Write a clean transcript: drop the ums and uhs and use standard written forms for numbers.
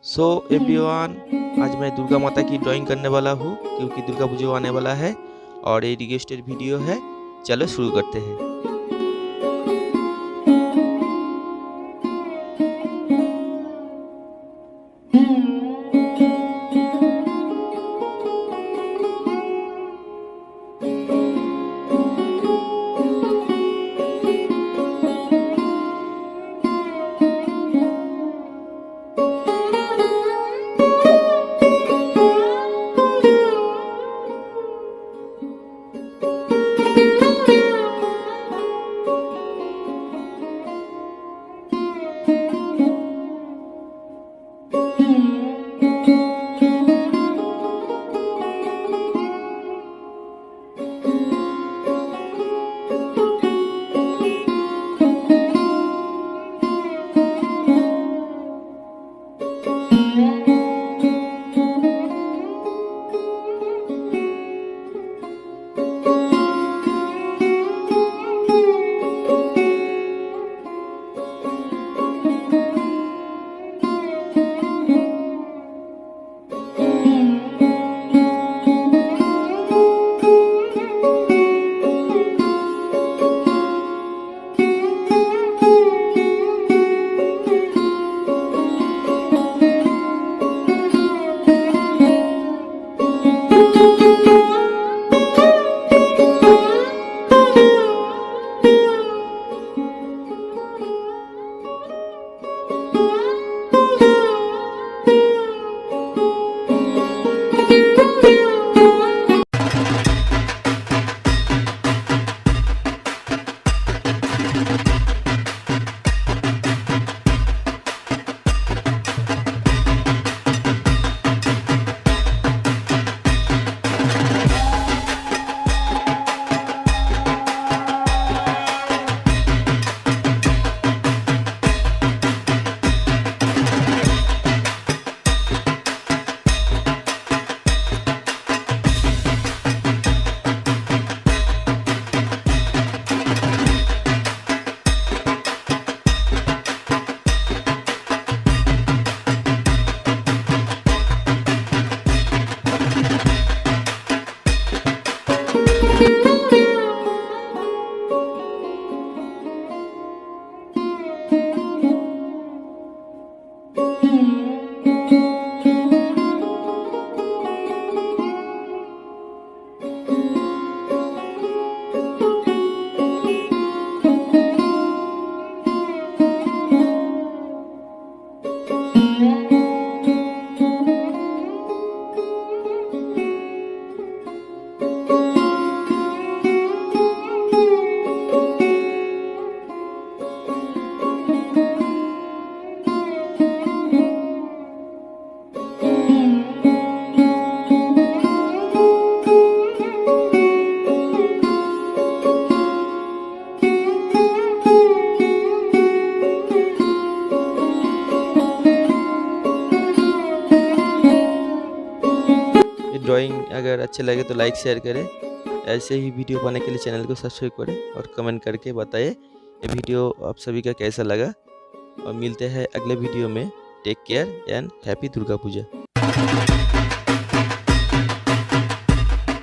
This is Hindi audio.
सो एवरीवन, आज मैं दुर्गा माता की ड्राइंग करने वाला हूँ क्योंकि दुर्गा पूजा आने वाला है और ये रिक्वेस्टेड वीडियो है। चलो शुरू करते हैं। ड्राइंग अगर अच्छे लगे तो लाइक शेयर करें। ऐसे ही वीडियो पाने के लिए चैनल को सब्सक्राइब करें और कमेंट करके बताएं ये वीडियो आप सभी का कैसा लगा। और मिलते हैं अगले वीडियो में। Take care and happy Durga Puja.